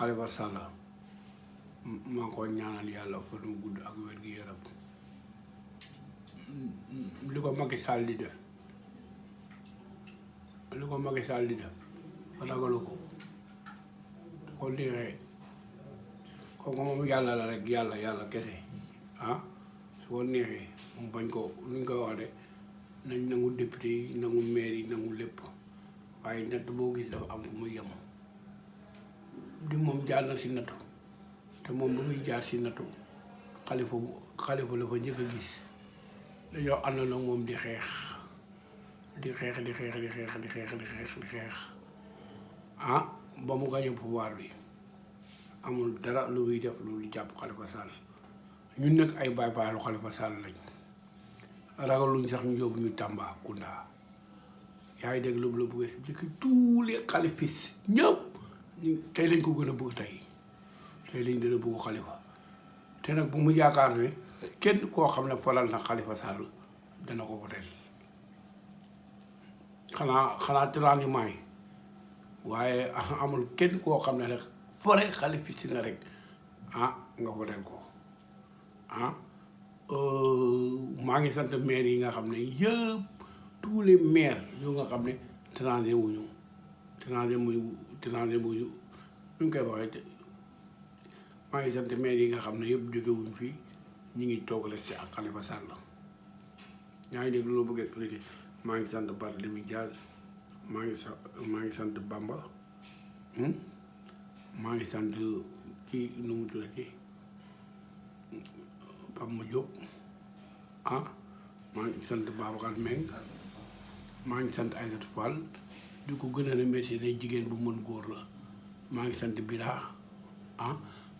Khalifa Sall maa ngi koy ñaanal yàlla fan wu gudd ak wér gi yaram li ko Macky Sall di def ragalu ko su ko neexee kooku moom yàlla la rek yàlla kese su ko neexee mu bañ ko nu ñu koy wax de nañ nangu député yi nangu maire yi nangu lépp waaye natt boo gis dafa am fu muy yem di moom jaar na si nattu te moom ba muy jaar si nattu xalifa la fa njëkk a gis dañoo àndandoo moom di xeex ba mu gañe pouvoir bi amul dara lu muy def lu jàpp Khalifa Sall ñun nag ay Baay Faalu Khalifa Sall lañ ragaluñ sax ñu yóbbu ñu Tambacounda yaa ngi dégg lu la bëgg expliquer tous les khalifistes ñëpp tey lañ ko gën a bëgg tey lañ gën a bëgg Khalifa te nag bu mu yaakaar ne kenn koo xam ne falal na Khalifa Sall dana ko woteel xanaa traitement yi waaye amul kenn koo xam ne rek fore khalifiste nga rek nga woteel ko maa ngi sant maire yi nga xam ne yëpp tous les maires yoo nga xam ne tranché wuñu ñu ngi koy waxee maa ngi sant maire yi nga xam ne yëpp jógewuñ fii ñu ngi toog resté ak Khalifa Sall yaa ngi dégg loolu bëgg expliqué maa ngi sant Barthélémy Dias maa ngi sant Bamba maa ngi sant kii nu mu tuddati Pape Madiop maa ngi sant Babacar Meng maa ngi sant Aïssatou Fall di ko gën a remercier day jigéen bu mën góor la maa ngi sant Bira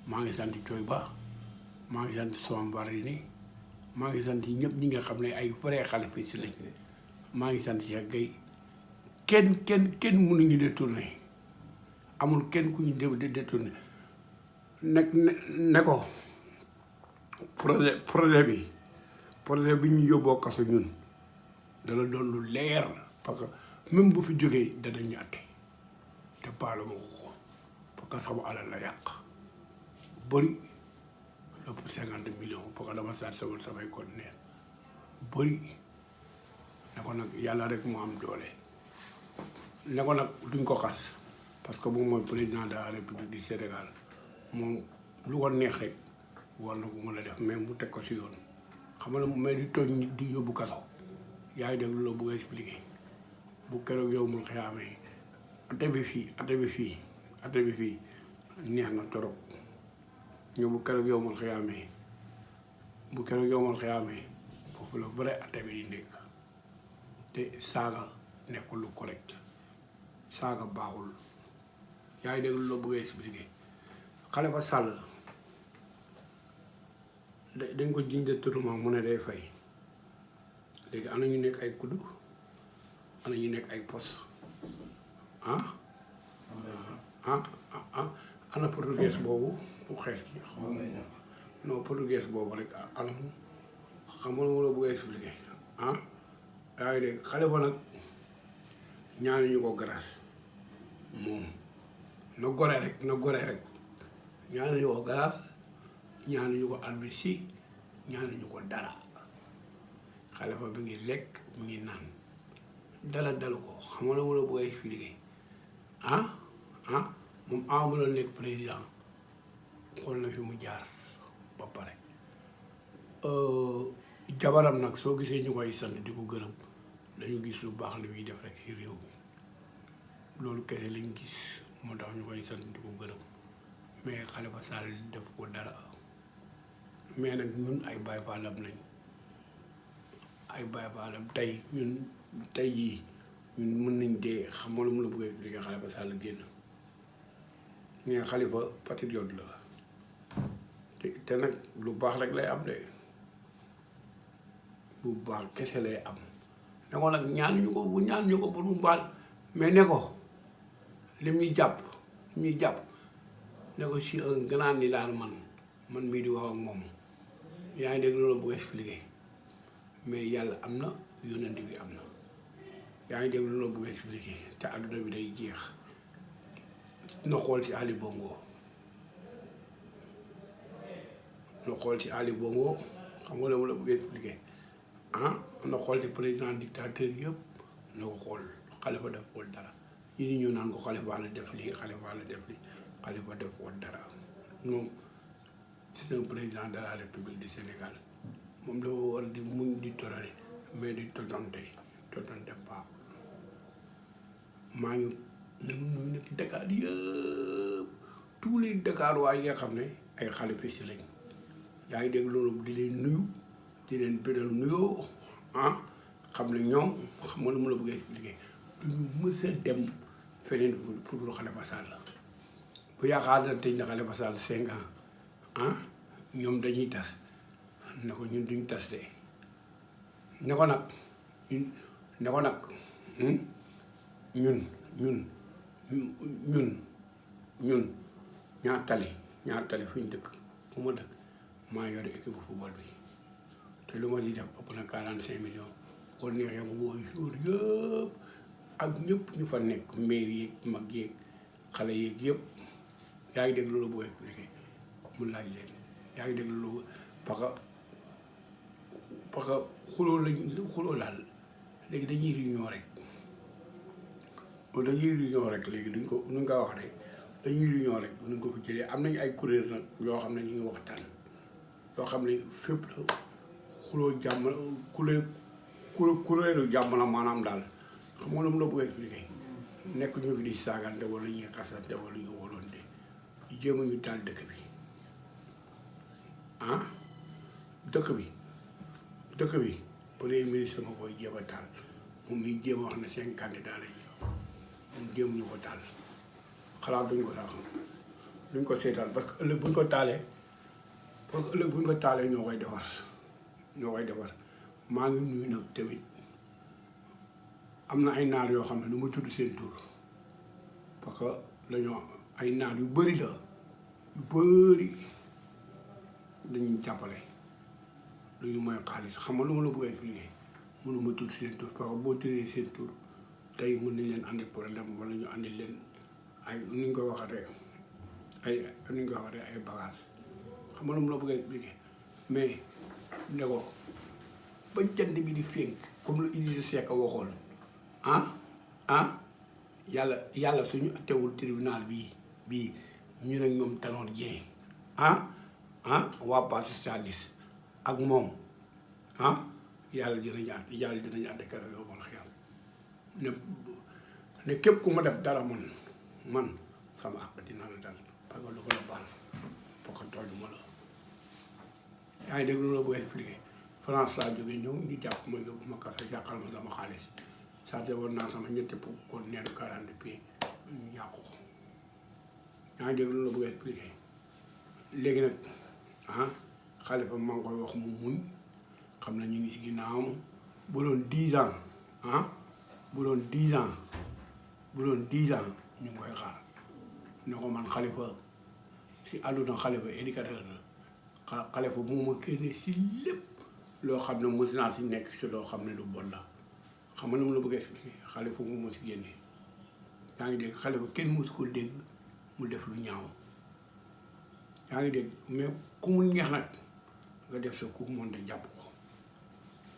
maa ngi sant Thioy Ba maa ngi sant Sombarini maa ngi sant ñëpp ñi nga xam ne ay vrai khalifistes lañ maa ngi sant Cheikh Gueye kenn mënuñu détourné amul kenn ku ñu détourné ne ko projet bi ñu yóbboo kaso ñun dala doon lu leer parce que même bu fi jógee danañu àtte te baalu ma ko parce que sama alal la yàq bu bëri lépp 50 millions parce que dama sàrtewul samay conteneur bu bëri ne ko nag yàlla rek moo am doole ne ko nag duñ ko xas parce que moom mooy président de la République du Sénégal moom lu ko neex rek war na ko mën a def mais mu teg ko si yoon xam nga mais di tooñ nit di yóbbu kaso yaa ngi dégg loolu bëgg expliqué bu keroog yow mun xiyaamee ate bi fii neex na torop ñëw bu keroog yow mun xiyaamee foofu la vrai ate bi di nekk te saaga nekkul lu correct saaga baaxul yaa ngi dégg loolu bëgg expliqué Khalifa Sall dañ ko jiñ de tourment mu ne day fay léegi ana ñu nekk ay kuddu ana ñu nekk ay pos ana portugais boobu bu xees gi non portugais boobu rek ana xam nga lu la bëgg expliqué yaa ngi dégg Khalifa nag ñaanuñu ko grâce moom na gore rek ñaanuñu ko grâce ñaanuñu ko arbitre ñaanuñu ko dara Khalifa bi ngi lekk mi ngi naan dara dalu ko xam nga la wala booy expliqué moom mu la nekk président xool na fi mu jaar ba pare jabaram nag soo gisee ñu koy sant di ko gërëm dañu gis lu baax li muy def rek ci réew mi loolu kese lañ gis moo tax ñu koy sant di ko gërëm mais Khalifa Sall def ko dara mais nag ñun ay Baay Faalam lañ tey jii ñun mën nañ dee xam nga lu mu la bëggee expliqué Khalifa Sall génn mais Khalifa patriote la te nag lu baax rek lay am de lu baax kese lay am ne ko nag ñaanuñu ko pour mu baal mais ne ko li muy jàpp ne ko si un grand ni laal man mii di wax ak moom yaa ngi dégg loolu bëgg expliqué mais yàlla am na yónnent bi am na yaa ngi dégg loolu bëgg expliqué te àdduna bi day jeex na xool ci Ali Bongo na xool ci Ali Bongo xam nga la mu la bëgg expliquer na xool ci président dictateur yëpp na ko xool Khalifa def ko dara ñi ni ñu naan ko Khalifa la def lii Khalifa la def lii Khalifa def ko dara moom c'est un président de la République du Sénégal moom dafa war di muñ di toléré mais di totante baaxul maa ngi nuyu nag Dakar yëpp tous les Dakar waa yi nga xam ne ay xalifis lañ yaa ngi dégg loolu di leen nuyu di leen bedal nuyoo xam ne ñoom xam nga lu mu la bëggee expliquer duñu mës a dem feneen fu dul Khalifa Sall bu yaakaar na tëj na Khalifa Sall 5 ans ñoom dañuy tas ne ko ñun duñ tas de ne ko nag ñun ñaar tali fu ñu dëkk fu ma dëkk maa yore équipe football bi te lu ma di def ëpp na 45 millions kon neexee ma woo jour yëpp ak ñëpp ñu fa nekk maire yeeg mag yeeg xale yeeg yëpp yaa ngi dégg loolu boo expliqué mu laaj leen yaa ngi dégg loolu parce que xuloo daal léegi dañuy réunion rek léegi duñ ko nu nga wax de dañuy réunion rek nuñ ko fi jëlee am nañu ay kuréel nag yoo xam ne ñu ngi waxtaan yoo xam ne fépp la xuloo jàmm kuréelu jàmm la maanaam daal xam nga lu mu la bëgg expliqué nekk ñu fi di saagante wala ñuy xasante wala ñu woloonte jéem a ñu taal dëkk bi dëkk bi premier ministre nga koy jéem a taal moom muy jéem a wax ne 5 candidats lañ moom jéem ñu ko taal xalaat duñ ko sax duñ ko seetaan parce que ëllëg buñ ko taalee ñoo koy defar maa ngi nuyu nag tamit am na ay naar yoo xam ne du ma tudd seen tur parce que dañoo ay naar yu bëri dañuy jàppale duñu may xaalis xam nga lu ma la bëgg a expliquer mënuma tudd seen tur parce que boo tëree seen tur tey mën nañ leen andi problème wala ñu andi leen ay ni ñu ko waxatee ay bagage xam nga lu ma la bëgg a expliquer mais ne ko ba jant bi di fénk comme lu Idrissa Seck waxoon yàlla suñu attewul tribunal bii ñu ne ñoom Tanor Dieng waa parti socialiste ak moom yàlla dinañu àtte keroog yow man xiyam ne képp ku ma def dara man sama àq dina la dal parce que lu ko la baal parce que tooñu ma la yaa ngi dégg lu la bëgg expliquer France laa jógee ñëw ñu jàpp ma yóbbu ma kasa yàqal ma sama xaalis chargé woon naa sama ñetti pour kon neenu 40 pieds ñu yàqu ko yaa ngi dégg lu la bëgg expliquer léegi nag Khalifa maa ngi koy wax mu muñ xam na ñu ngi si ginnaawam bu doon 10 ans bu doon 10 ans ñu ngi koy xaar ne ko man Khalifa si àdduna Khalifa éducateur la Khalifa moo ma génne si lépp loo xam ne mos naa si nekk si loo xam ne lu bon la xam nga nu mu la bëgg a expliquer Khalifa moo ma si génne yaa ngi dégg Khalifa kenn mos ko dégg mu def lu ñaaw yaa ngi dégg mais ku mu neex nag nga def sa coup monte jàpp ko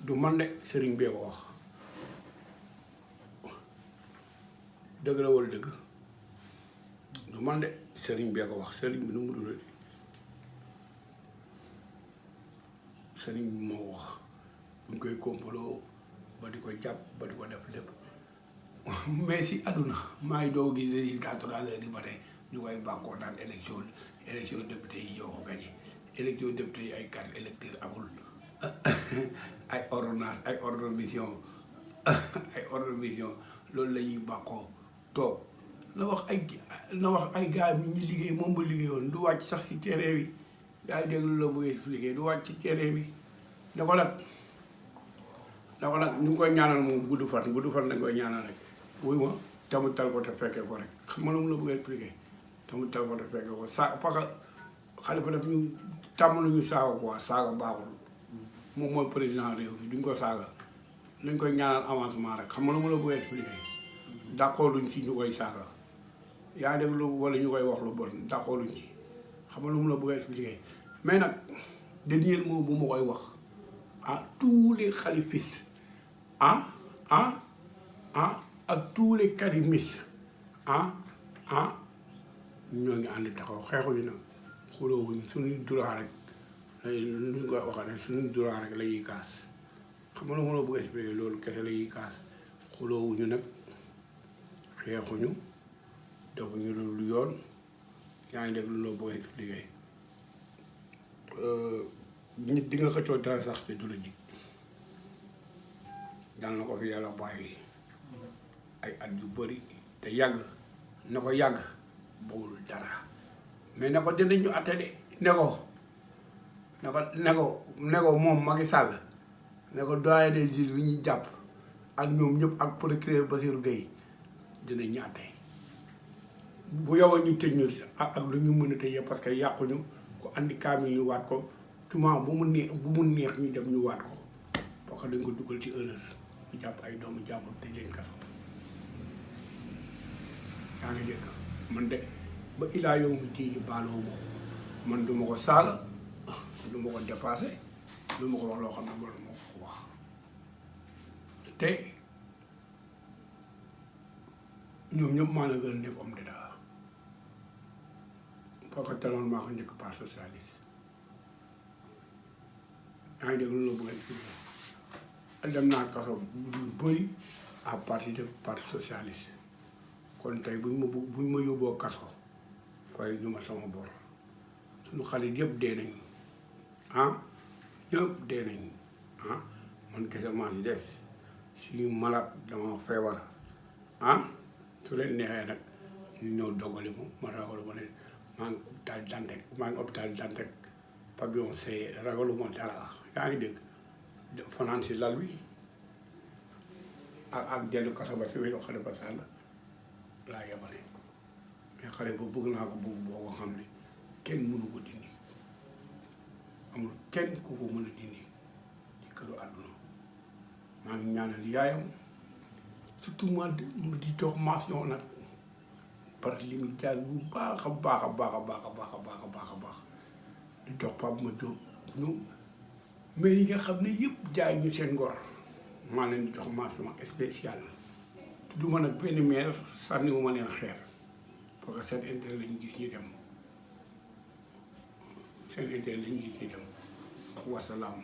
du man de sëriñ bee ko wax dëgg la wala dëgg du man de sëriñ bee ko wax sëriñ bi nu mu dul sëriñ bi moo wax buñ koy kompaloo ba di ko jàpp ba di ko def lépp mais si àdduna maa ngi doog gis résultat 3 heures du matin ñu koy bàkkoo naan élection député yi ñoo ko gagné élection député yi ay carte électeur amul ay ordonnance ay ordre de mission loolu la ñuy bàkkoo toog na wax ay gars yi ñu liggéey moom ba liggéeyoon du wàcc sax si terrain bi yaa ngi dégg lu la bëgg expliquer du wàcc ci terrain bi ne ko nag ñu ngi koy ñaanal moom gudd fan dañ koy ñaanal rek wuy ma tamu tal ko te fekkee ko rek xam nga lu mu la bëgg expliquer tamu tal ko te fekkee ko parce que Khalifa daf ñu tàmm lu ñu saaga quoi saaga baaxul moom mooy président réew mi duñ ko saaga nañ koy ñaanal avancement rek xam nga lu mu la bëgg expliquer d'accord luñ ci ñu koy saaga yaa ngi dégg lu wala ñu koy wax lu bon d'accord luñ ci xam nga lu mu la bëgg expliquer mais nag dernier mot bu ma koy wax tous les khalifistes ak tous les karimistes ñoo ngi ànd taxaw xeexuñu nag xuloowuñu suñuy droit rek lu ñu koy waxee rek suñuy droit rek la ñuy kaas xam nga lu ma la bëgg expliquer loolu kese la ñuy kaas xuloowuñu nag xeexuñu defuñu lu yoon yaa ngi def lu loo bëgg expliquer nit di nga xëccoo dara sax te du la jig dal na ko fi yàlla bàyyi ay at yu bëri te yàgg na ko yàgg bawul dara mais ne ko dinañu atte de ne ko moom Macky Sall ne ko doyen des juges bi ñuy jàpp ak ñoom ñëpp ak procureur Bassirou Gueye dinañu atte bu yow a ñu tëj ñu ak lu ñu mën a tëjee parce que yàquñu ko andi kaamil ñu waat ko tuma bu mu neex ñu dem ñu waat ko parce que dañ ko dugal ci erreur ñu jàpp ay doomu jàmbur tëj leen kaso yaa ngi dégg man de ba ilaa yow mi tii baaloo ma ko man du ma ko saaga du ma ko dépassé du ma ko wax loo xam ne loolu moo ko wax te ñoom ñëpp maa la gën a nekk homme d'état parce que teloon maa ko njëkk parti socialiste yaa ngi dégg lu la bëgg a dem naa kaso yu bëri à partir de parti socialiste kon tey buñ ma yóbboo kaso fay ñu ma sama bor suñu xarit yëpp dee nañ ñëpp dee nañ man kese maa si des suñu malade dama feebar su leen neexee nag ñu ñëw dogali ma ragalu ma ne maa ngi hôpital Dantec pavillon C ragalu ma dara yaa ngi dégg fanaan si lal bi ak dellu kaso ba si wetu Khalifa Sall laa yebale mais xale ba bëgg naa ko bëgg boo ko xam ne kenn mënu ko dindi amul kenn ku ko mën a dindi ci këru àdduna maa ngi ñaanal yaayam surtout ma di jox mention nag Barthélémy Dias bu baax a baax di jox Pape Madiop ñu mais yi nga xam ne yëpp jaay ñu seen ngor maa leen di jox mention spéciale du ma nag benn maire sànniwu ma leen xeer parce que seen intérêt lañu gis ñu dem wasalaam